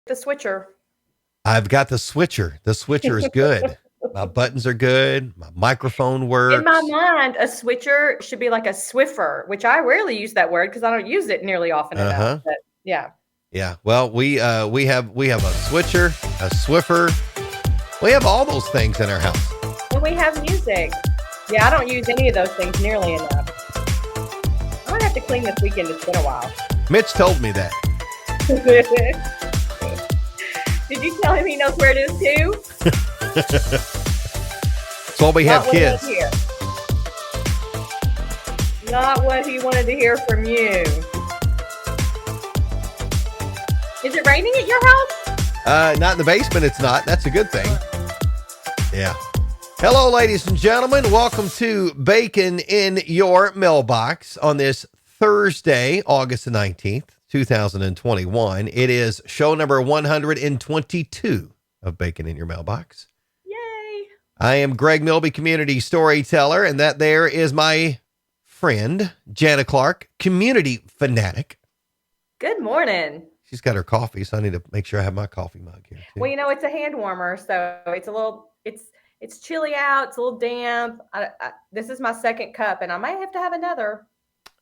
the switcher. I've got the switcher. The switcher is good. My buttons are good. My microphone In my works. mind, a switcher should be like a Swiffer, which I rarely use that word because I don't use it nearly often enough. Uh-huh. But yeah. Yeah. Well, we have a switcher, a Swiffer. We have all those things in our house. And we have music. Yeah, I don't use any of those things nearly enough. I might have to clean this weekend. It's been a while. Mitch told me that. Did you tell him he knows where it is too? That's why we have kids. Not what he wanted to hear from you. Is it raining at your house? Not in the basement. It's not. That's a good thing. Yeah. Hello, ladies and gentlemen. Welcome to Bacon in Your Mailbox on this Thursday, August the 19th, 2021. It is show number 122 of Bacon in Your Mailbox. Yay. I am Greg Milby, community storyteller, and that there is my friend, Jana Clark, community fanatic. Good morning. She's got her coffee, so I need to make sure I have my coffee mug here too. Well, you know, it's a hand warmer, so it's a little, it's chilly out. It's a little damp. This is my second cup, and I might have to have another.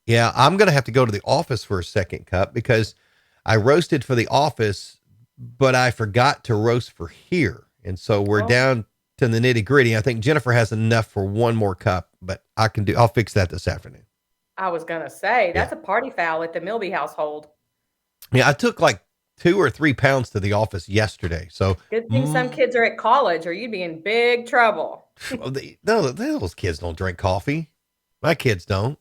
Yeah, I'm going to have to go to the office for a second cup because I roasted for the office, but I forgot to roast for here. And so we're down to the nitty gritty. I think Jennifer has enough for one more cup, but I'll fix that this afternoon. I was going to say, that's a party foul at the Milby household. Yeah, I took like 2 or 3 pounds to the office yesterday. So good thing some kids are at college or you'd be in big trouble. No, those kids don't drink coffee. My kids don't.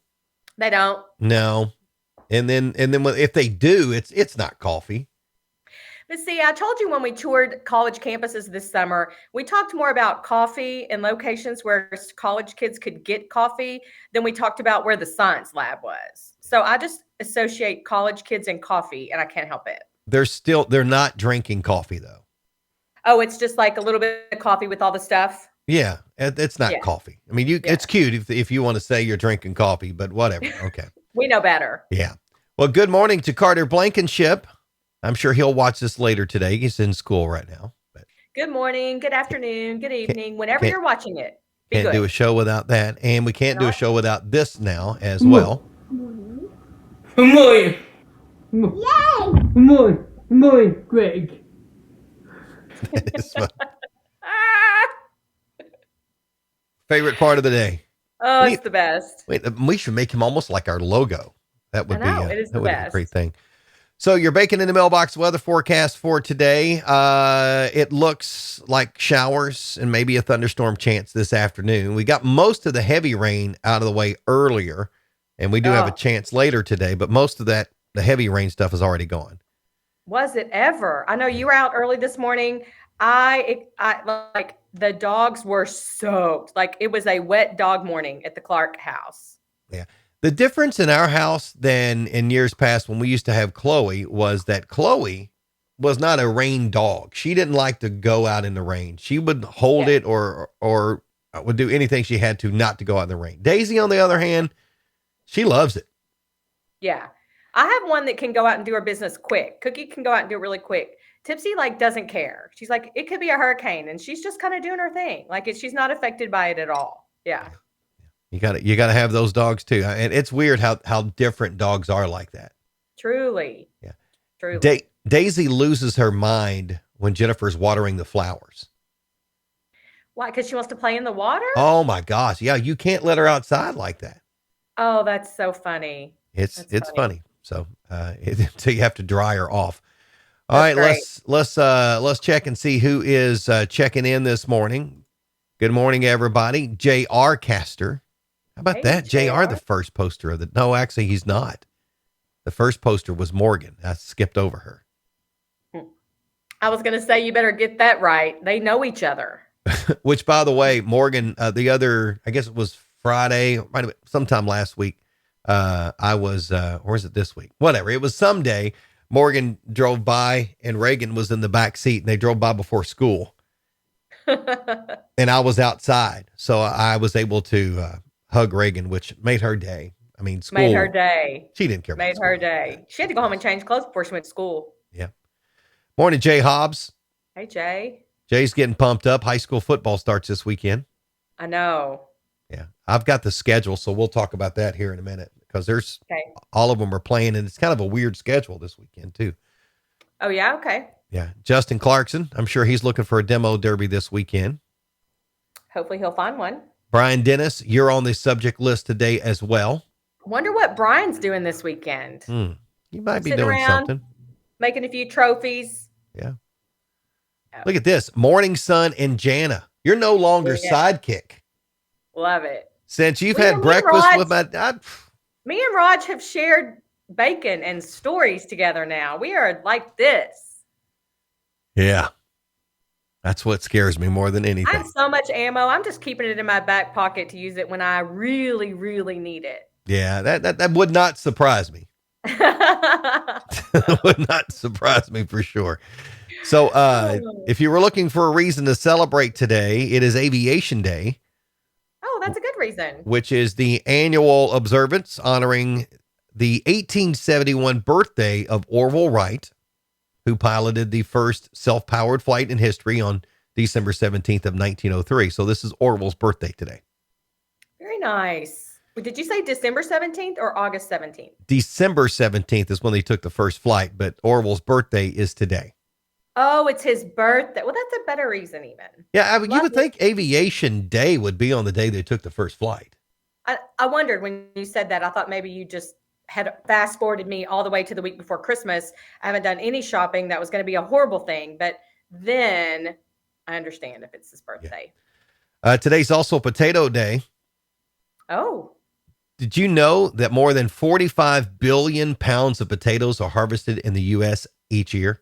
They don't. No. And then if they do, it's not coffee. But see, I told you when we toured college campuses this summer, we talked more about coffee and locations where college kids could get coffee than we talked about where the science lab was. So I just associate college kids and coffee, and I can't help it. They're not drinking coffee though. Oh, it's just like a little bit of coffee with all the stuff. Yeah, it's not coffee. I mean, it's cute if you want to say you're drinking coffee, but whatever. Okay. We know better. Yeah. Well, good morning to Carter Blankenship. I'm sure he'll watch this later today. He's in school right now. But good morning, good afternoon, good evening, whenever you're watching it. Can't do a show without that. And we can't do a show without this now as well. Good morning. Yay! Good morning, Greg. That is fun. Favorite part of the day. Oh, it's the best. Wait, we should make him almost like our logo. That would it is the best. Be a great thing. So you're Bacon in the Mailbox weather forecast for today. It looks like showers and maybe a thunderstorm chance this afternoon. We got most of the heavy rain out of the way earlier, and we do have a chance later today, but most of the heavy rain stuff is already gone. Was it ever? I know you were out early this morning. I like the dogs were soaked. Like it was a wet dog morning at the Clark house. Yeah. The difference in our house than in years past when we used to have Chloe was that Chloe was not a rain dog. She didn't like to go out in the rain. She would hold it or would do anything she had to not to go out in the rain. Daisy, on the other hand, she loves it. Yeah. I have one that can go out and do her business quick. Cookie can go out and do it really quick. Tipsy doesn't care. She's like, it could be a hurricane and she's just kind of doing her thing. Like she's not affected by it at all. Yeah. You gotta have those dogs too. And it's weird how different dogs are like that. Truly. Yeah. Truly. Daisy loses her mind when Jennifer's watering the flowers. Why? Because she wants to play in the water? Oh my gosh. Yeah. You can't let her outside like that. Oh, that's so funny. It's funny. So, so you have to dry her off. All right, let's check and see who is checking in this morning. Good morning, everybody. J.R. Caster. How about that? JR, the first poster of no, actually he's not. The first poster was Morgan. I skipped over her. I was going to say, you better get that right. They know each other. Which, by the way, Morgan, I guess it was Friday, might have been sometime last week. I was, or is it this week? Whatever. It was someday. Morgan drove by and Reagan was in the back seat and they drove by before school. And I was outside. So I was able to hug Reagan, which made her day. I mean, school. Made her day. She didn't care. Made her day. She had to go home and change clothes before she went to school. Yeah. Morning, Jay Hobbs. Hey, Jay. Jay's getting pumped up. High school football starts this weekend. I know. Yeah. I've got the schedule, so we'll talk about that here in a minute because there's Okay. all of them are playing, and it's kind of a weird schedule this weekend, too. Oh, yeah? Okay. Yeah. Justin Clarkson, I'm sure he's looking for a demo derby this weekend. Hopefully he'll find one. Brian Dennis, you're on the subject list today as well. Wonder what Brian's doing this weekend. You might be Sitting doing around, something. making a few trophies. Yeah. Oh. Look at this. Morning Sun and Jana. You're no longer sidekick. Love it. Since you've had breakfast with me and Raj have shared bacon and stories together now. We are like this. Yeah. That's what scares me more than anything. I have so much ammo. I'm just keeping it in my back pocket to use it when I really, really need it. Yeah, that would not surprise me. Would not surprise me for sure. So if you were looking for a reason to celebrate today, it is Aviation Day. Oh, that's a good reason. Which is the annual observance honoring the 1871 birthday of Orville Wright, who piloted the first self-powered flight in history on December 17th of 1903. So this is Orville's birthday today. Very nice. Did you say December 17th or August 17th? December 17th is when they took the first flight, but Orville's birthday is today. Oh, it's his birthday. Well, that's a better reason even. Yeah, I mean, you would think Aviation Day would be on the day they took the first flight. I wondered when you said that. I thought maybe you just had fast forwarded me all the way to the week before Christmas. I haven't done any shopping. That was going to be a horrible thing. But then I understand if it's his birthday. Yeah. Today's also Potato Day. Oh. Did you know that more than 45 billion pounds of potatoes are harvested in the U.S. each year?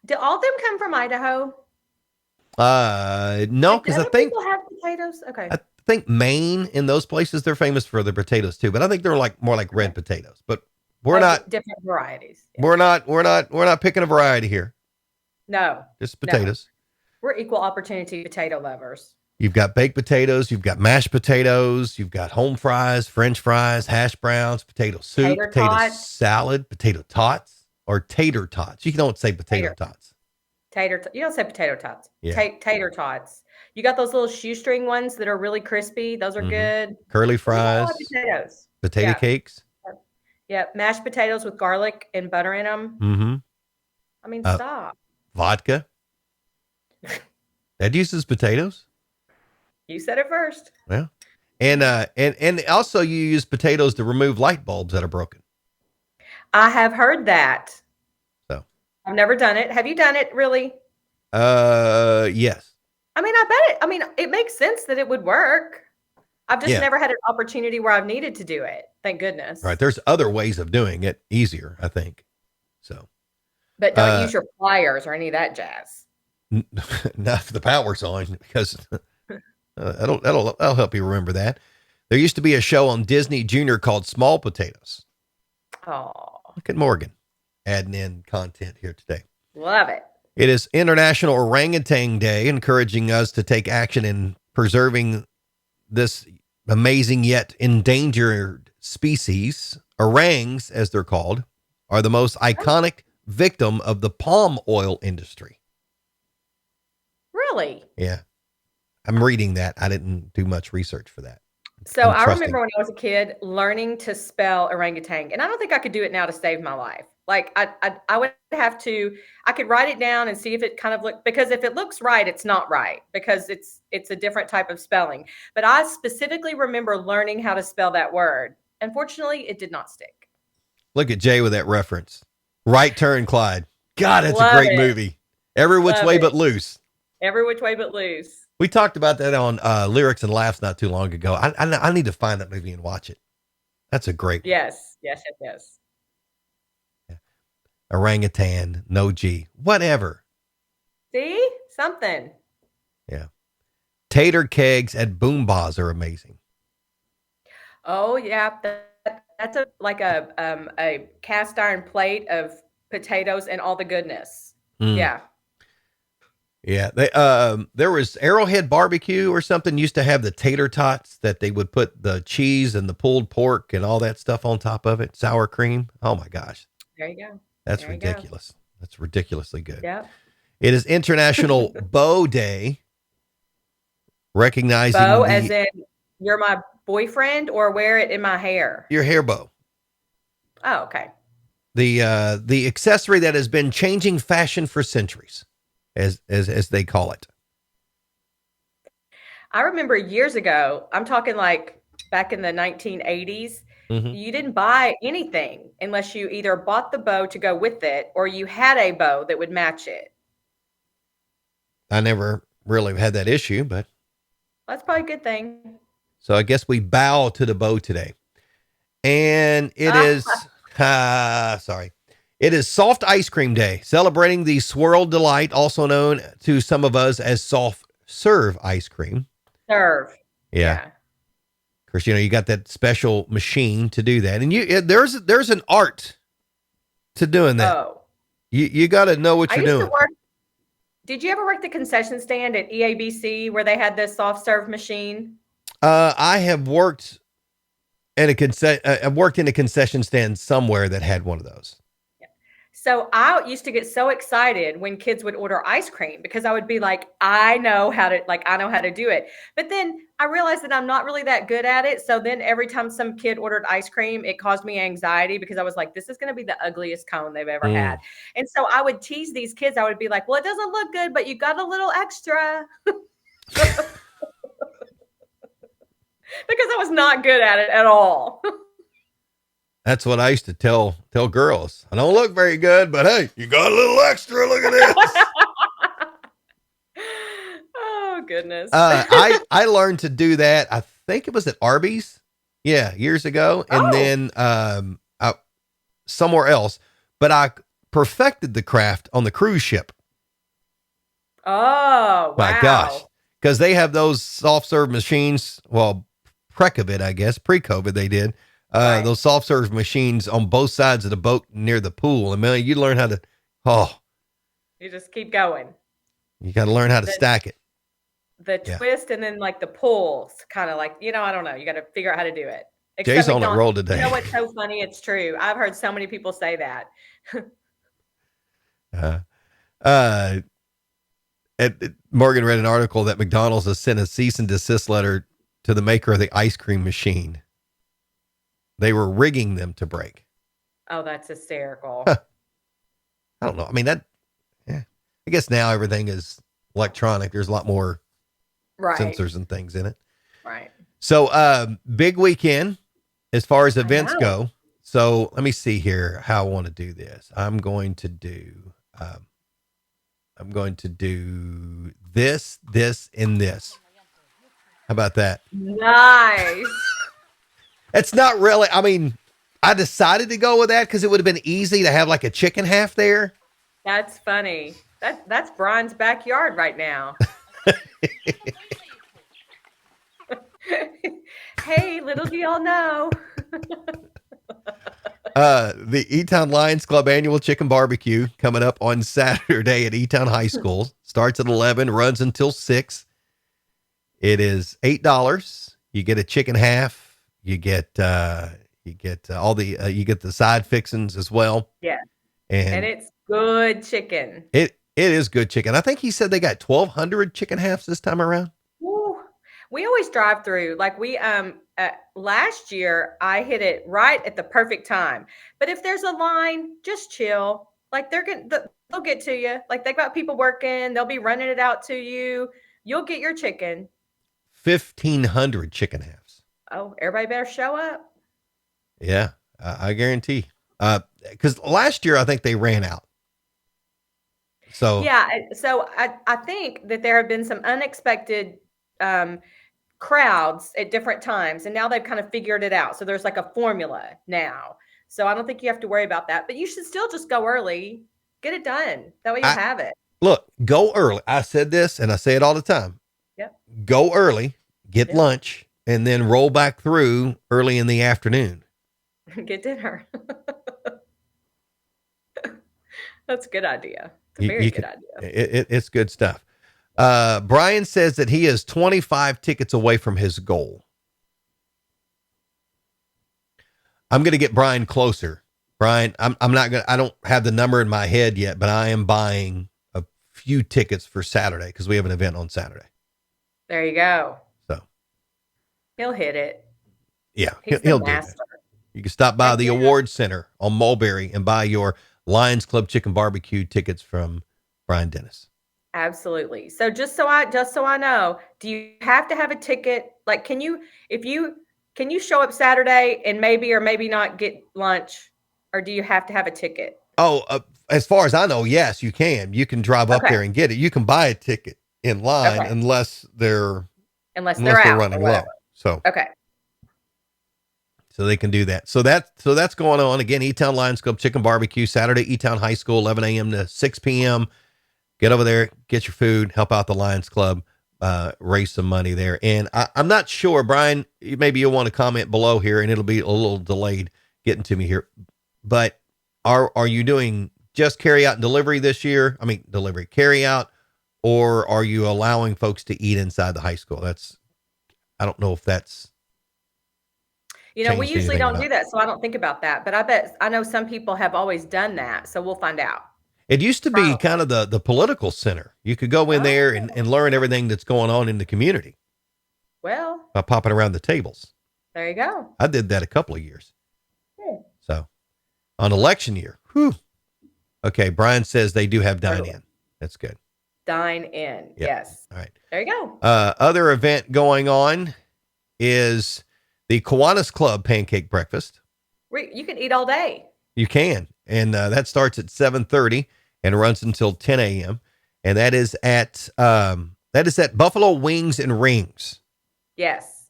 Do all of them come from Idaho? No, because I think people have potatoes. Okay. I think Maine and those places, they're famous for their potatoes too, but I think they're more like red potatoes, but we're not different varieties. Yeah. We're not picking a variety here. No, just potatoes. No. We're equal opportunity potato lovers. You've got baked potatoes, you've got mashed potatoes, you've got home fries, French fries, hash browns, potato soup, potato salad, potato tots, or tater tots. You don't say potato tots. You don't say potato tots. Yeah. Tater tots. You got those little shoestring ones that are really crispy. Those are good. Curly fries. Potatoes. Potato cakes. Yeah. Mashed potatoes with garlic and butter in them. Mm-hmm. I mean, stop. Vodka. That uses potatoes. You said it first. Yeah. And also you use potatoes to remove light bulbs that are broken. I have heard that. So I've never done it. Have you done it really? Yes. I mean, I bet it. I mean, it makes sense that it would work. I've just never had an opportunity where I've needed to do it. Thank goodness. Right. There's other ways of doing it easier, I think. So. But don't use your pliers or any of that jazz. Not if the power's on, because that'll help you remember that. There used to be a show on Disney Junior called Small Potatoes. Oh. Look at Morgan adding in content here today. Love it. It is International Orangutan Day, encouraging us to take action in preserving this amazing yet endangered species. Orangs, as they're called, are the most iconic victim of the palm oil industry. Really? Yeah. I'm reading that. I didn't do much research for that. So I remember when I was a kid learning to spell orangutan, and I don't think I could do it now to save my life. Like I would have to, I could write it down and see if it kind of looked, because if it looks right, it's not right because it's a different type of spelling. But I specifically remember learning how to spell that word. Unfortunately, it did not stick. Look at Jay with that reference. Right Turn, Clyde. God, that's a great movie. Every Which Way But Loose. Every Which Way But Loose. We talked about that on Lyrics and Laughs not too long ago. I need to find that movie and watch it. That's a great one. Yes. Yeah. Orangutan, no G, whatever. See? Something. Yeah. Tater kegs at Boom Bas are amazing. Oh, yeah. That's like a cast iron plate of potatoes and all the goodness. Yeah. Yeah, there was Arrowhead Barbecue or something used to have the tater tots that they would put the cheese and the pulled pork and all that stuff on top of it, sour cream. Oh my gosh. There you go. That's ridiculous. That's ridiculously good. Yep. It is International Bow Day, recognizing Bow, as in you're my boyfriend, or wear it in my hair. your hair bow. Oh, okay. The accessory that has been changing fashion for centuries, as they call it. I remember years ago, I'm talking like back in the 1980s, Mhm. you didn't buy anything unless you either bought the bow to go with it or you had a bow that would match it. I never really had that issue, but That's probably a good thing. so I guess we bow to the bow today. And it is, sorry, it is Soft Ice Cream Day, celebrating the swirl delight, also known to some of us as soft serve ice cream. Serve. Yeah. Of course, you got that special machine to do that. And there's an art to doing that. Oh. You got to know what you're doing. Did you ever work the concession stand at EABC where they had this soft serve machine? I have worked at I've worked in a concession stand somewhere that had one of those. So I used to get so excited when kids would order ice cream because I would be like, I know how to do it. But then I realized that I'm not really that good at it. So then every time some kid ordered ice cream, it caused me anxiety because I was like, this is going to be the ugliest cone they've ever had. And so I would tease these kids. I would be like, well, it doesn't look good, but you got a little extra. Because I was not good at it at all. That's what I used to tell girls. I don't look very good, but hey, you got a little extra. Look at this. Oh, goodness. I learned to do that. I think it was at Arby's. Yeah, years ago. And then somewhere else. But I perfected the craft on the cruise ship. Oh, wow. My gosh. Because they have those soft serve machines. Well, pre-COVID they did. Right. Those soft serve machines on both sides of the boat near the pool. And man, you learn how to, you just keep going. You got to learn how to stack it. The twist and then like the pulls, kind of like, I don't know. You got to figure out how to do it. Jay's on a roll today. You know what's so funny? It's true. I've heard so many people say that. Morgan read an article that McDonald's has sent a cease and desist letter to the maker of the ice cream machine. They were rigging them to break. Oh, that's hysterical. I don't know. I mean, I guess now everything is electronic. There's a lot more sensors and things in it. Right. So, big weekend as far as events go. So let me see here how I want to do this. I'm going to do this, and this. How about that? Nice. It's not really, I mean, I decided to go with that because it would have been easy to have like a chicken half there. That's funny. That's Brian's backyard right now. Hey, little do y'all know. The E-Town Lions Club annual chicken barbecue coming up on Saturday at E-Town High School. Starts at 11, runs until 6. It is $8. You get a chicken half. You get all the you get the side fixings as well. Yeah. And it's good chicken. It is good chicken. I think he said they got 1,200 chicken halves this time around. Ooh. We always drive through. Like we last year I hit it right at the perfect time. But if there's a line, just chill. Like they'll get to you. Like they got people working, they'll be running it out to you. You'll get your chicken. 1,500 chicken halves. Oh, everybody better show up. Yeah, I guarantee. Because last year I think they ran out. So yeah, so I think that there have been some unexpected crowds at different times, and now they've kind of figured it out. So there's like a formula now. So I don't think you have to worry about that. But you should still just go early, get it done. That way you have it. Look, go early. I said this, and I say it all the time. Yep. Go early, get lunch, and then roll back through early in the afternoon. Get dinner. That's a good idea. It's a very good idea. It's good stuff. Brian says that he is 25 tickets away from his goal. I'm going to get Brian closer Brian, I don't have the number in my head yet, but I am buying a few tickets for Saturday because we have an event on Saturday. There you go. So He'll hit it. yeah, He's he'll the do that. master. You can stop by Heck the yeah. Award Center on Mulberry and buy your Lions Club Chicken Barbecue tickets from Brian Dennis. Absolutely. So just so I know, do you have to have a ticket? Like, can you show up Saturday and maybe or maybe not get lunch, or do you have to have a ticket? Oh, as far as I know, yes, you can. You can drive up Okay. there and get it. You can buy a ticket in line Okay. unless they're Unless they're out or running low. whatever. So Okay. so they can do that. So that's going on again. E-Town Lions Club Chicken Barbecue Saturday, E-Town High School, 11 a.m. to 6 p.m. Get over there, get your food, help out the Lions Club, raise some money there. And I'm not sure, Brian. Maybe you'll want to comment below here, and it'll be a little delayed getting to me here. But are you doing just carry out and delivery this year? I mean, delivery, carry out, or are you allowing folks to eat inside the high school? I don't know if that's. We changed usually anything or don't do not. that, so I don't think about that. But I know some people have always done that, so we'll find out. It used to be kind of the political center. You could go in there and learn everything that's going on in the community Well, by popping around the tables. there you go. I did that a couple of years. Yeah. So on election year, whew. Okay, Brian says they do have dine in. That's good. Dine in. Yep. Yes. All right. There you go. Other event going on is the Kiwanis Club Pancake Breakfast. You can eat all day. You can. And that starts at 7:30 and runs until 10 a.m. And that is at Buffalo Wings and Rings. Yes.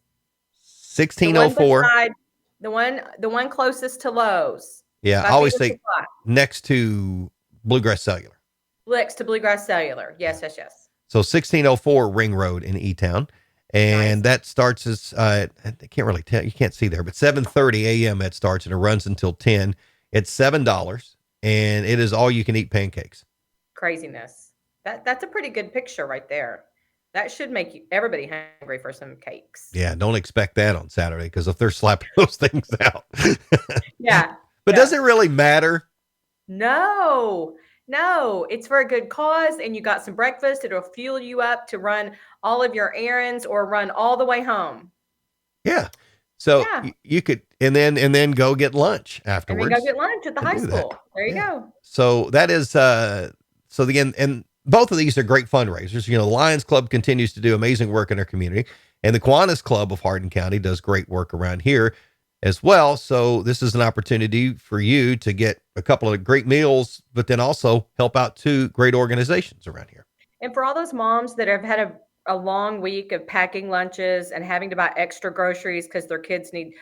1604. The one closest to Lowe's. Yeah, I always say next to Bluegrass Cellular. Next to Bluegrass Cellular. Yes. So 1604 Ring Road in E-Town. And that starts as, I can't really tell, you can't see there, but 7:30 a.m. it starts and it runs until 10. It's $7 and it is all you can eat pancakes. Craziness. That's a pretty good picture right there. That should make everybody hungry for some cakes. Yeah, don't expect that on Saturday because if they're slapping those things out. Yeah. But does it really matter? No, it's for a good cause and you got some breakfast. It'll fuel you up to run all of your errands or run all the way home. Yeah. So you could, and then go get lunch afterwards. And then go get lunch at the high school. There you go. So that is, and both of these are great fundraisers. The Lions Club continues to do amazing work in our community, and the Kiwanis Club of Hardin County does great work around here as well. So this is an opportunity for you to get a couple of great meals, but then also help out two great organizations around here. And for all those moms that have had a long week of packing lunches and having to buy extra groceries because their kids need,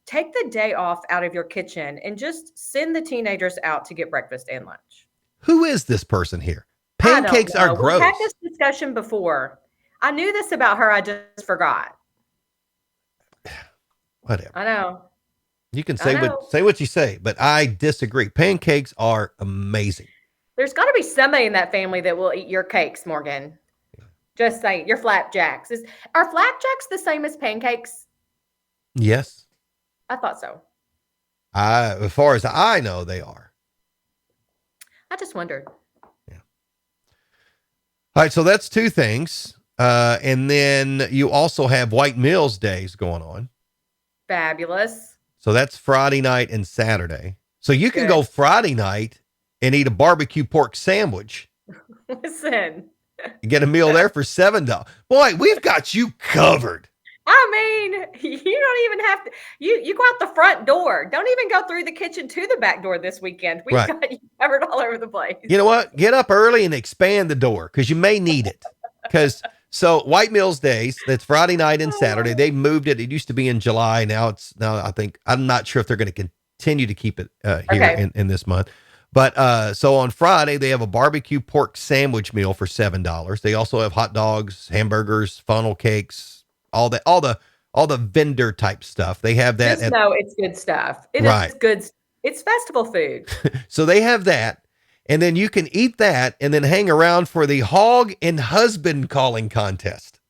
take the day off out of your kitchen and just send the teenagers out to get breakfast and lunch. Who is this person here? Pancakes are gross. We've had this discussion before. I knew this about her. I just forgot. Whatever. I know. You can say what you say, but I disagree. Pancakes are amazing. There's got to be somebody in that family that will eat your cakes, Morgan. Just saying, your flapjacks. Are flapjacks the same as pancakes? Yes. I thought so. As far as I know, they are. I just wondered. Yeah. All right, so that's two things. And then you also have White Mills Days going on. Fabulous. So that's Friday night and Saturday. So you can go Friday night and eat a barbecue pork sandwich. Listen. You get a meal there for $7. Boy, we've got you covered. I mean, you don't even have to, you go out the front door. Don't even go through the kitchen to the back door this weekend. We've got you covered all over the place. You know what? Get up early and expand the door because you may need it. So White Mills Days, that's Friday night and Saturday. They moved it. It used to be in July. Now I think, I'm not sure if they're going to continue to keep it here in this month. But so on Friday, they have a barbecue pork sandwich meal for $7. They also have hot dogs, hamburgers, funnel cakes, all the vendor type stuff. They have that. Just know it's good stuff. It is good. It's festival food. So they have that. And then you can eat that and then hang around for the hog and husband calling contest.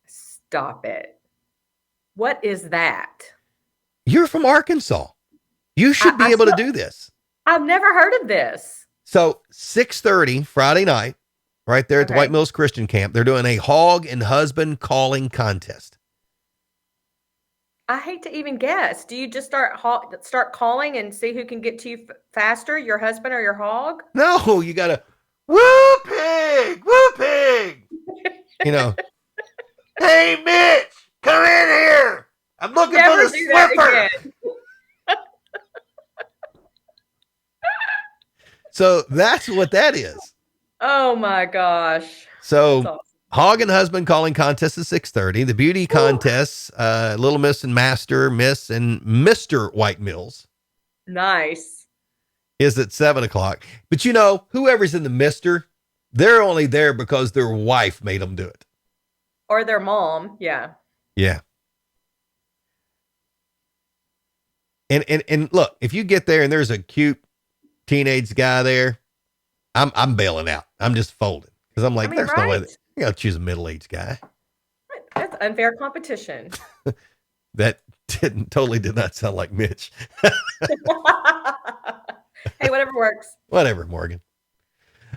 Stop it. What is that? You're from Arkansas. You should be I able to still- do this. I've never heard of this. So 6:30 Friday night, right there at the Okay. White Mills Christian Camp, they're doing a hog and husband calling contest. I hate to even guess. Do you just start calling and see who can get to you faster, your husband or your hog? No, you gotta woo pig, woo pig. You know, hey Mitch, come in here. I'm looking Never for the do that Swiffer. again. So that's what that is. Oh my gosh. So That's awesome. hog and husband calling contest is 6:30. The beauty contests, Little Miss and Master, Miss and Mr. White Mills Nice. is at 7:00. But you know, whoever's in the Mister, they're only there because their wife made them do it. Or their mom. Yeah. Yeah. And look, if you get there and there's a cute teenage guy there, I'm bailing out. I'm just folding because I'm like, I mean, there's no way right. that you gotta choose a middle-aged guy. That's unfair competition. That totally did not sound like Mitch. Hey, whatever works. Whatever, Morgan.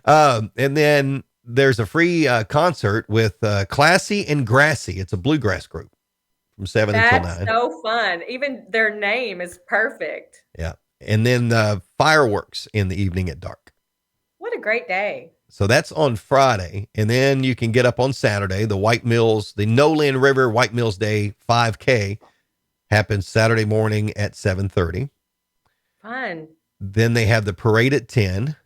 And then there's a free concert with Classy and Grassy. It's a bluegrass group from 7 until That's 9. so fun. Even their name is perfect. Yeah. And then fireworks in the evening at dark. What a great day. So that's on Friday. And then you can get up on Saturday. The White Mills, the Nolan River White Mills Day 5K happens Saturday morning at 7:30. Fun. Then they have the parade at 10.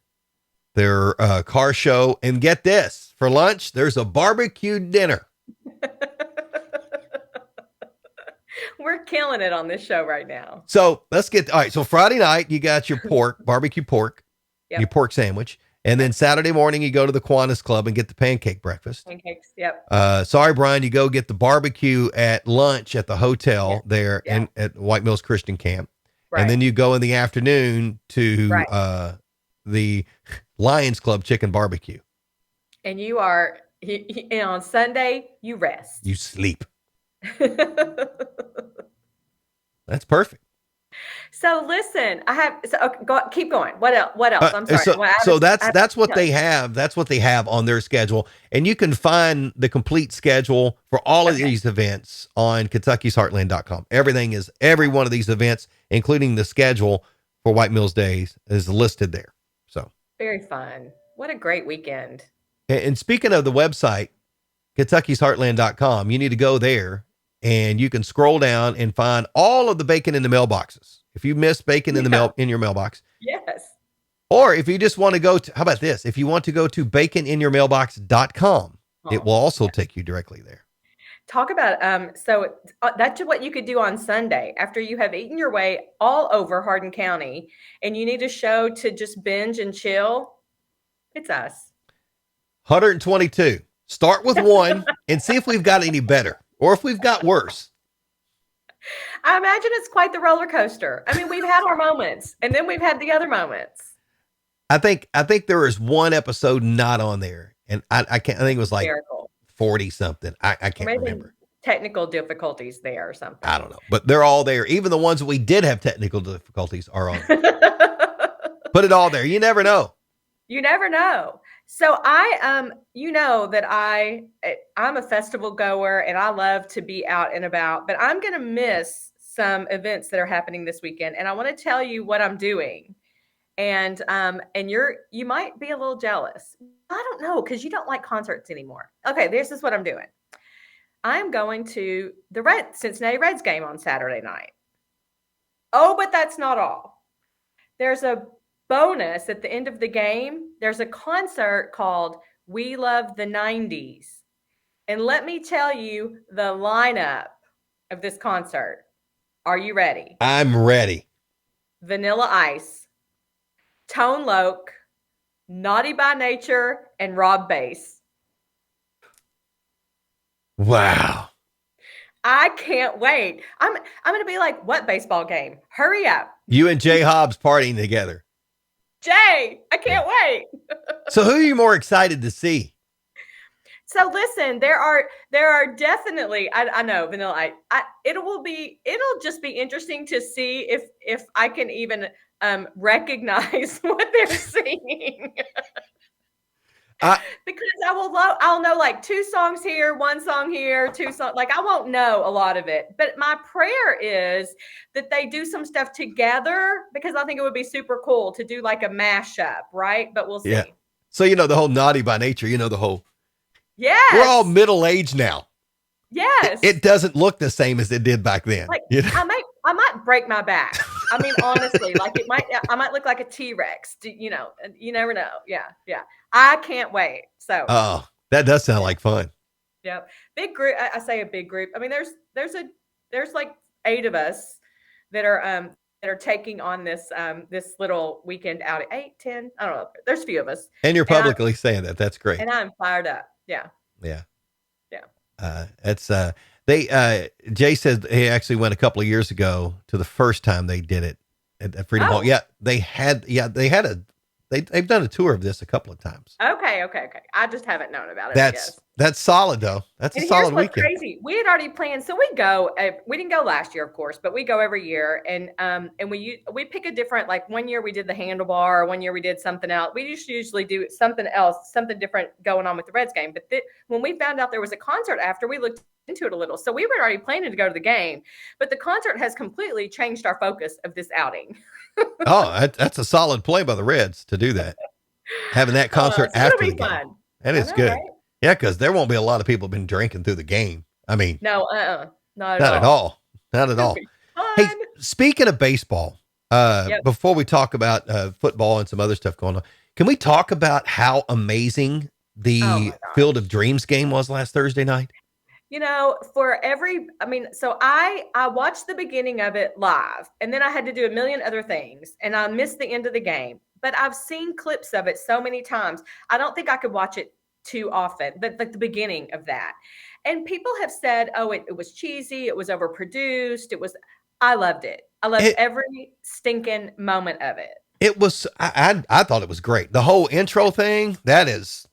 Their car show. And get this, for lunch, there's a barbecue dinner. We're killing it on this show right now. So let's get, all right. So Friday night, you got your pork, barbecue pork, Yep. your pork sandwich. And then Saturday morning, you go to the Kiwanis Club and get the pancake breakfast. Pancakes. Yep. Sorry, Brian, you go get the barbecue at lunch at the hotel there Yeah. and at White Mills Christian Camp. Right. And then you go in the afternoon to Right. the Lions Club chicken barbecue. And you are, and on Sunday, you rest. You sleep. That's perfect. So listen, I have, okay, keep going. What else? What else? I'm sorry. That's what they have. That's what they have on their schedule. And you can find the complete schedule for all of these events on Kentucky'sHeartland.com. Every one of these events, including the schedule for White Mills Days, is listed there. So Very fun. What a great weekend. and speaking of the website, Kentucky'sHeartland.com, you need to go there and you can scroll down and find all of the bacon in the mailboxes. If you miss bacon in your mailbox, Yes. or if you just want to go to, how about this? If you want to go to baconinyourmailbox.com, it will also take you directly there. Talk about, so that's what you could do on Sunday after you have eaten your way all over Hardin County and you need a show to just binge and chill. It's us. 122. Start with one and see if we've got any better or if we've got worse. I imagine it's quite the roller coaster. I mean, we've had our moments and then we've had the other moments. I think there is one episode not on there, and I can't. I think it was like Miracle. 40 something. I can't remember. Technical difficulties there or something. I don't know, but they're all there. Even the ones that we did have technical difficulties are on there. Put it all there. You never know. You never know. So you know that I'm a festival goer and I love to be out and about, but I'm going to miss some events that are happening this weekend. And I want to tell you what I'm doing. And you might be a little jealous. I don't know, because you don't like concerts anymore. Okay, this is what I'm doing. I'm going to the Cincinnati Reds game on Saturday night. Oh, but that's not all. There's a bonus at the end of the game. There's a concert called We Love the 90s. And let me tell you the lineup of this concert. Are you ready? I'm ready. Vanilla Ice, Tone Loc, Naughty by Nature, and Rob Bass. Wow. I can't wait. I'm going to be like, what baseball game? Hurry up. You and Jay Hobbs partying together. Jay, I can't wait. So who are you more excited to see? So listen, there are definitely I know Vanilla it'll just be interesting to see if I can even recognize what they're singing. I, Because I'll know like two songs here, one song here, two songs, like I won't know a lot of it. But my prayer is that they do some stuff together, because I think it would be super cool to do like a mashup, right? But we'll yeah. see. So, the whole naughty by nature, the whole, we're all Yes. middle aged now. Yes. It doesn't look the same as it did back then. Like I might break my back. I mean, honestly, like I might look like a T-Rex. You never know. Yeah, yeah. I can't wait. So, Oh, that does sound like fun. yep. Big group. I say a big group. I mean, there's like 8 of us that are taking on this little weekend out at 8, 10. I don't know. There's a few of us. And you're And publicly saying that. That's great. I'm fired up. Yeah. Yeah. Yeah. It's Jay said he actually went a couple of years ago to the first time they did it at Freedom Hall. Oh. Yeah, they've done a tour of this a couple of times. Okay. I just haven't known about it. I guess. That's solid though. That's And a here's solid what's weekend. crazy. We had already planned, so we go. We didn't go last year, of course, but we go every year, and we pick a different. Like one year we did the handlebar, one year we did something else. We usually do something else, something different going on with the Reds game. But when we found out there was a concert after, we looked into it a little. So we were already planning to go to the game, but the concert has completely changed our focus of this outing. Oh, that's a solid play by the Reds to do that. Having that concert So after it'll the be game. fun. That is I know, good. right? Yeah, because there won't be a lot of people been drinking through the game. I mean, No, not not at all. Not at It'll all. be fun. Hey, speaking of baseball, Yep. before we talk about football and some other stuff going on, can we talk about how amazing Oh the my Field of Dreams game was last Thursday night? So I watched the beginning of it live, and then I had to do a million other things, and I missed the end of the game. But I've seen clips of it so many times. I don't think I could watch it too often, but like the beginning of that. And people have said, oh, it was cheesy, it was overproduced, I loved it. I loved It- every stinking moment of it. It was, I thought it was great. The whole intro thing, that's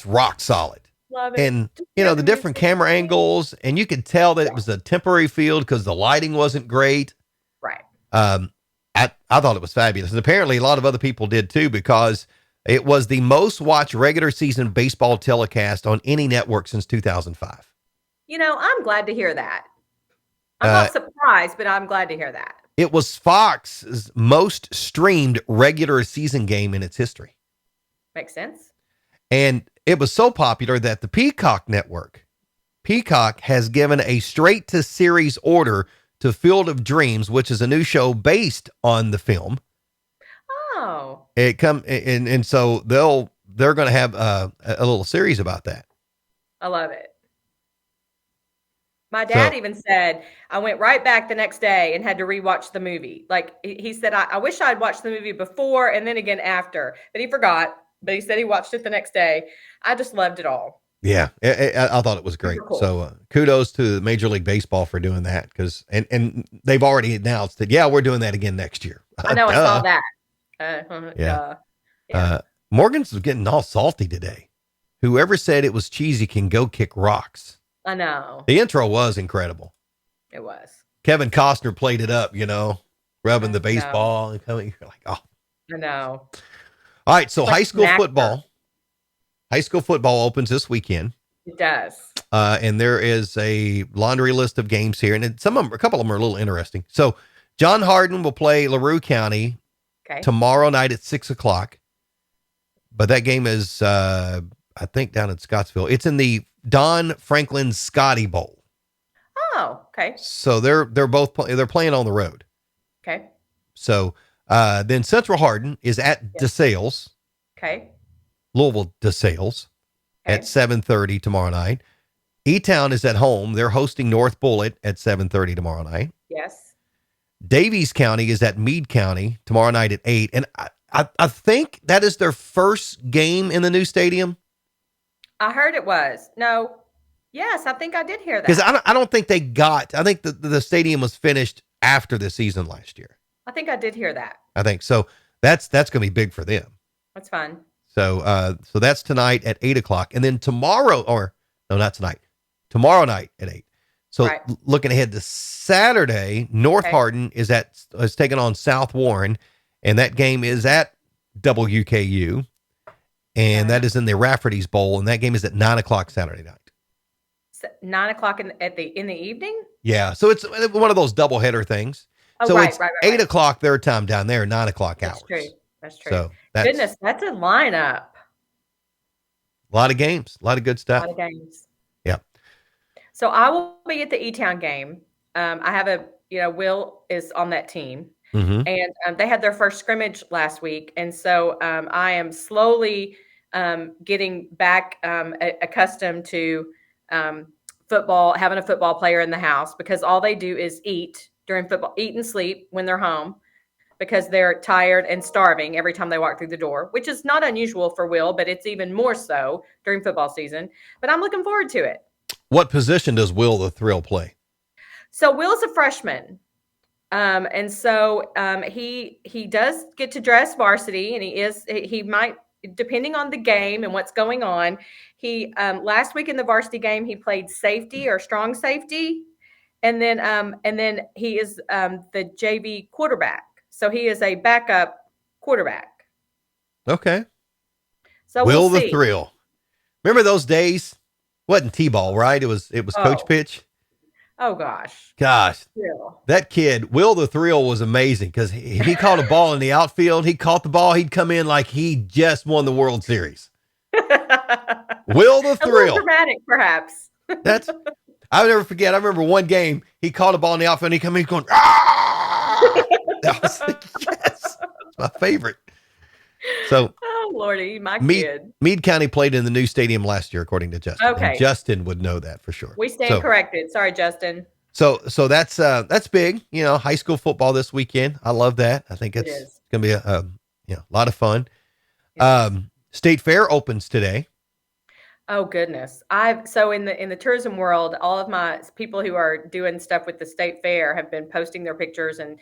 rock solid. Love it. And, Just hear the the different music. camera angles, and you could tell that it was a temporary field because the lighting wasn't great. Right. I thought it was fabulous. And apparently a lot of other people did too, because it was the most watched regular season baseball telecast on any network since 2005. I'm glad to hear that. I'm not surprised, but I'm glad to hear that. It was Fox's most streamed regular season game in its history. Makes sense. And it was so popular that the Peacock network, has given a straight to series order to Field of Dreams, which is a new show based on the film. Oh. And so they're going to have a little series about that. I love it. My dad So- even said I went right back the next day and had to rewatch the movie. Like he said, I wish I'd watched the movie before and then again after, but he forgot. But he said he watched it the next day. I just loved it all. Yeah, I thought it was great. Super cool. So kudos to Major League Baseball for doing that, because and they've already announced that, yeah, we're doing that again next year. I know I saw that. Yeah. Yeah. Morgan's getting all salty today. Whoever said it was cheesy can go kick rocks. I know. The intro was incredible. It was. Kevin Costner played it up, rubbing the I know. baseball and coming. You're like, oh. I know. All right, so It's like high school an actor. football. High school football opens this weekend. It does. And there is a laundry list of games here, and a couple of them are a little interesting. So John Hardin will play LaRue County Okay. tomorrow night at 6:00. But that game is, I think, down in Scottsville. It's in the Don Franklin Scotty Bowl. Oh, okay. So they're they're playing on the road. Okay. So then Central Hardin is at Yes. DeSales, Okay. Louisville DeSales, Okay. at 7:30 tomorrow night. E-Town is at home. They're hosting North Bullitt at 7:30 tomorrow night. Yes. Davies County is at Meade County tomorrow night at 8. And I think that is their first game in the new stadium, I heard it was. No. Yes, I think I did hear that. because I don't think I think the stadium was finished after the season last year. I think I did hear that. I think so. That's going to be big for them. That's fun. So that's tonight at 8:00. And then tomorrow, or No, not tonight. Tomorrow night at 8. So Right. looking ahead to Saturday, North Okay. Hardin is taking on South Warren, and that game is at WKU, and Okay. that is in the Rafferty's Bowl, and that game is at 9:00 Saturday night. 9 o'clock in the evening. Yeah, so it's one of those doubleheader things. Oh, So right, it's right, right, 8:00 their time down there, 9:00 That's ours. true. That's true. So that's Goodness, that's a lineup. a lot of games, a lot of good A stuff. lot of games. Yeah. So I will be at the E-Town game. I have Will is on that team. Mm-hmm. And they had their first scrimmage last week. And so I am slowly getting back accustomed to football, having a football player in the house, because all they do is eat during football, eat and sleep when they're home, because they're tired and starving every time they walk through the door, which is not unusual for Will, but it's even more so during football season. But I'm looking forward to it. What position does Will the Thrill play? So Will's a freshman. And so he does get to dress varsity, and he might, depending on the game and what's going on. He last week in the varsity game, he played safety or strong safety, and then he is the JV quarterback. So he is a backup quarterback. Okay. So Will we'll the see. Thrill. Remember those days? Wasn't T-ball, right? It was Coach Oh. Pitch. Oh gosh. Gosh, Still. that kid, Will the Thrill, was amazing because he caught a ball in the outfield. He caught the ball. He'd come in like he just won the World Series. Will the A little Thrill. dramatic, perhaps. I'll never forget. I remember one game, he caught a ball in the outfield and he come in going, ah! I was like, yes, it's my favorite. So, Oh Lordy, my Meade, kid. Meade County played in the new stadium last year, according to Justin. Okay. And Justin would know that for sure. We stand corrected. Sorry, Justin. So that's big, high school football this weekend. I love that. I think it's going to be a lot of fun. State Fair opens today. Oh goodness. So in the tourism world, all of my people who are doing stuff with the state fair have been posting their pictures, and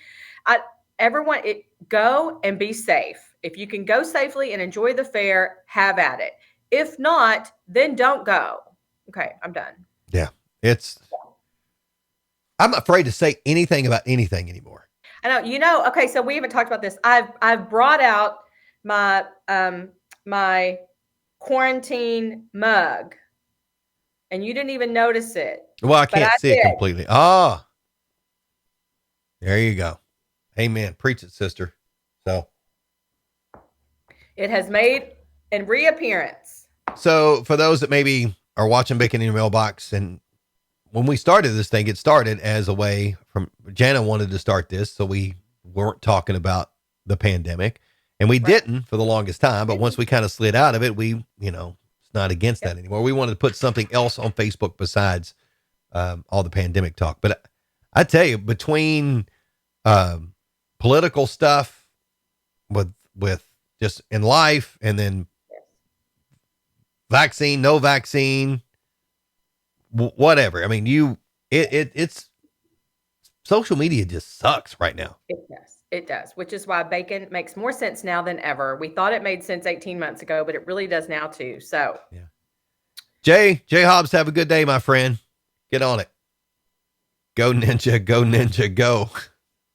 everyone go and be safe. If you can go safely and enjoy the fair, have at it. If not, then don't go. Okay, I'm done. Yeah. I'm afraid to say anything about anything anymore. I know, okay, so we haven't talked about this. I've brought out my my quarantine mug, and you didn't even notice it. Well, I can't see it completely. Ah, there you go. Amen. Preach it, sister. So it has made a reappearance. So for those that maybe are watching Bacon in Your Mailbox, and when we started this thing, it started as a way from Jana wanted to start this, so we weren't talking about the pandemic, and we didn't for the longest time. But once we kind of slid out of it, we, it's not against that anymore. We wanted to put something else on Facebook besides all the pandemic talk. But I tell you, between political stuff with just in life, and then vaccine, no vaccine, whatever. I mean, it's social media just sucks right now. It does, which is why bacon makes more sense now than ever. We thought it made sense 18 months ago, but it really does now too. So yeah. Jay Hobbs, have a good day, my friend. Get on it. Go Ninja, go Ninja, go.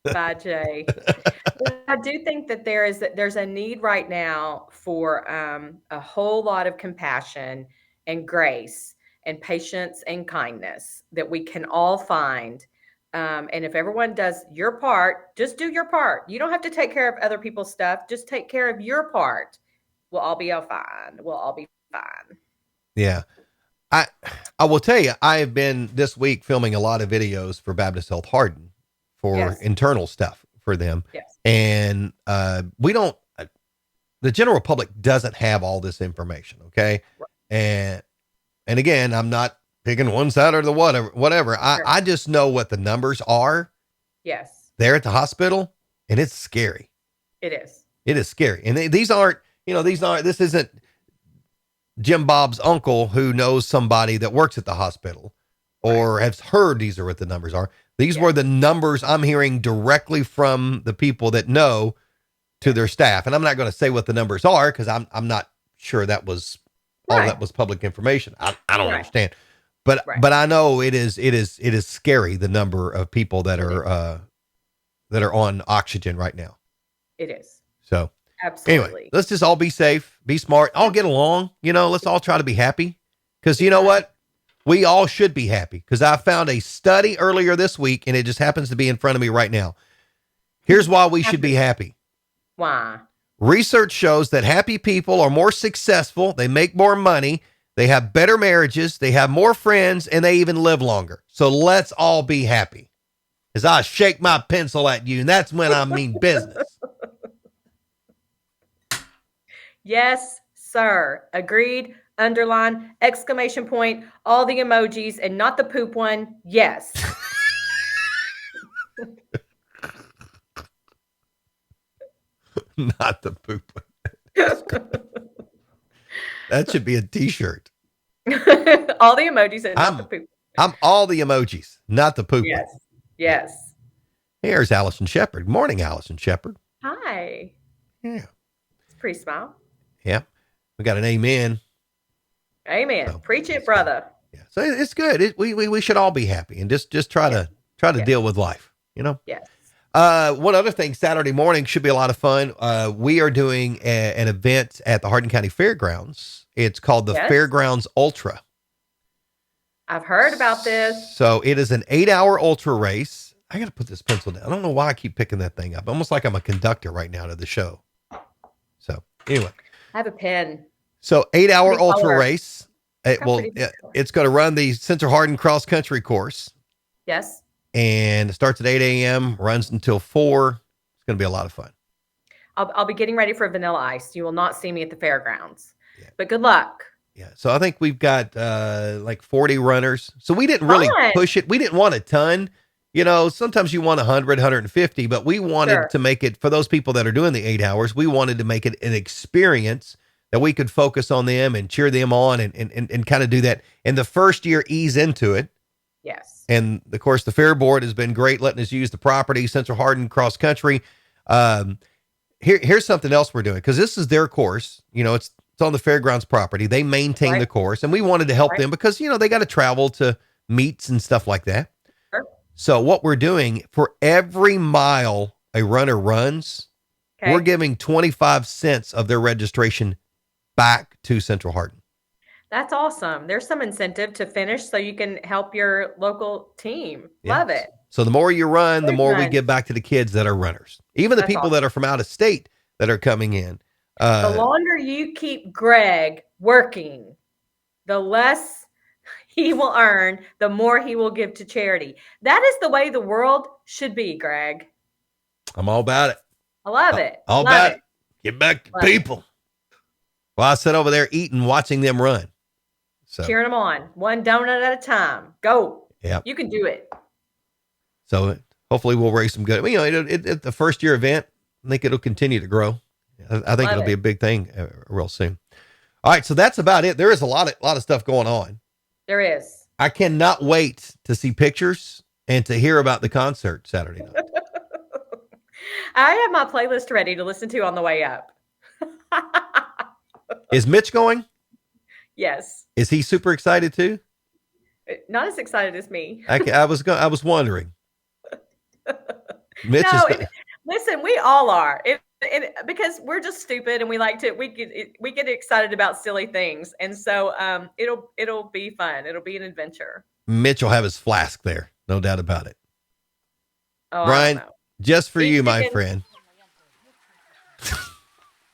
Bye, Jay. I do think that there's a need right now for a whole lot of compassion and grace and patience and kindness that we can all find. And if everyone does your part, just do your part. You don't have to take care of other people's stuff. Just take care of your part. We'll all be fine. We'll all be fine. Yeah. I will tell you, I have been this week filming a lot of videos for Baptist Health Hardin for internal stuff for them. Yes. And the general public doesn't have all this information. Okay. Right. And again, I'm not picking one side or the whatever. Sure. I just know what the numbers are. Yes. There at the hospital, and it's scary. It is. It is scary. And this isn't Jim Bob's uncle who knows somebody that works at the hospital or has heard these are what the numbers are. These were the numbers I'm hearing directly from the people that know to their staff. And I'm not going to say what the numbers are because I'm not sure that was all that was public information. I don't understand. Right. but I know it is scary, the number of people that are on oxygen right now. It is. So anyway, Absolutely. let's just all be safe, be smart, all get along. Let's all try to be happy, because you know Exactly. what? We all should be happy, because I found a study earlier this week, and it just happens to be in front of me right now. Here's why we should be happy. Why? Research shows that happy people are more successful, they make more money, they have better marriages, they have more friends, and they even live longer. So let's all be happy. As I shake my pencil at you, and that's when I mean business. Yes, sir. Agreed. Underline, exclamation point, all the emojis, and not the poop one. Yes. Not the poop. That should be a t-shirt. All the emojis and not the poop. I'm all the emojis, not the poop. Yes. Yes. Here's Allison Shepard. Morning, Allison Shepard. Hi. Yeah. It's pretty smile. Yeah. We got an amen. Amen. So, preach it, brother. Yeah. So it's good. We should all be happy and just try to deal with life, Yes. One other thing, Saturday morning should be a lot of fun. We are doing an event at the Hardin County Fairgrounds. It's called the Fairgrounds Ultra. I've heard about this. So it is an 8-hour ultra race. I got to put this pencil down. I don't know why I keep picking that thing up. Almost like I'm a conductor right now to the show. So anyway. I have a pen. So 8-hour Pretty ultra color. race. It's going to run the Central Hardin cross country course. Yes. And it starts at 8 a.m., runs until 4. It's going to be a lot of fun. I'll be getting ready for Vanilla Ice. You will not see me at the fairgrounds. Yeah. But good luck. Yeah. So I think we've got like 40 runners. So we didn't really push it. We didn't want a ton. Sometimes you want 100, 150, but we wanted to make it, for those people that are doing the 8 hours, we wanted to make it an experience that we could focus on them and cheer them on and kind of do that. And the first year, ease into it. Yes. And of course, the fair board has been great letting us use the property, Central Hardin cross country. Here's something else we're doing, because this is their course. It's on the fairgrounds property. They maintain the course, and we wanted to help them because, they got to travel to meets and stuff like that. Sure. So what we're doing, for every mile a runner runs, we're giving 25 cents of their registration back to Central Hardin. That's awesome. There's some incentive to finish so you can help your local team. Yes. Love it. So the more you run, the more we give back to the kids that are runners. Even the people that are from out of state that are coming in. The longer you keep Greg working, the less he will earn, the more he will give to charity. That is the way the world should be, Greg. I'm all about it. I love it. All about it. Get back to people. Well, I sit over there eating, watching them run. So cheering them on, one donut at a time. Go. Yeah. You can do it. So hopefully we'll raise some good. It's the first year event. I think it'll continue to grow. I think it'll be a big thing real soon. All right. So that's about it. There is a lot of stuff going on. There is. I cannot wait to see pictures and to hear about the concert Saturday night. I have my playlist ready to listen to on the way up. Is Mitch going? Yes. Is he super excited too? Not as excited as me. I was wondering. Mitch listen, we all are. Because we're just stupid and we get excited about silly things. And so it'll be fun. It'll be an adventure. Mitch will have his flask there. No doubt about it. Oh, Brian, just for you, my friend.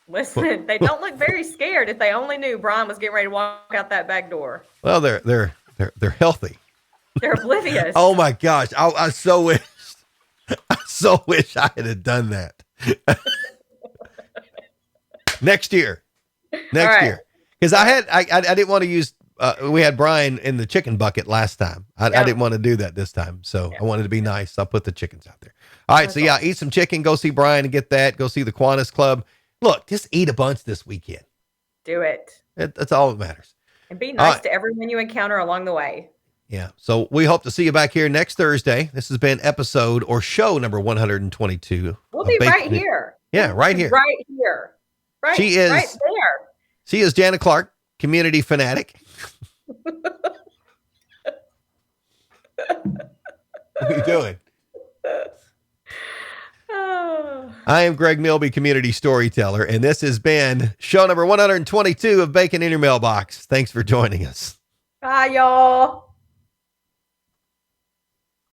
Listen, they don't look very scared. If they only knew Brian was getting ready to walk out that back door. Well, they're healthy. They're oblivious. Oh my gosh. I so wish I had done that. Next year. Because I didn't want to use, we had Brian in the chicken bucket last time. I didn't want to do that this time. So I wanted to be nice. So I put the chickens out there. All right. That's awesome. Eat some chicken, go see Brian and get that. Go see the Kiwanis Club. Look, just eat a bunch this weekend. Do it. That's all that matters. And be nice to everyone you encounter along the way. Yeah. So we hope to see you back here next Thursday. This has been episode or show number 122. We'll be right here. Yeah, right here. Right here. Right, she is right there. She is Jana Clark, community fanatic. What are you doing? Oh. I am Greg Milby, community storyteller, and this has been show number 122 of Bacon in Your Mailbox. Thanks for joining us. Bye, y'all.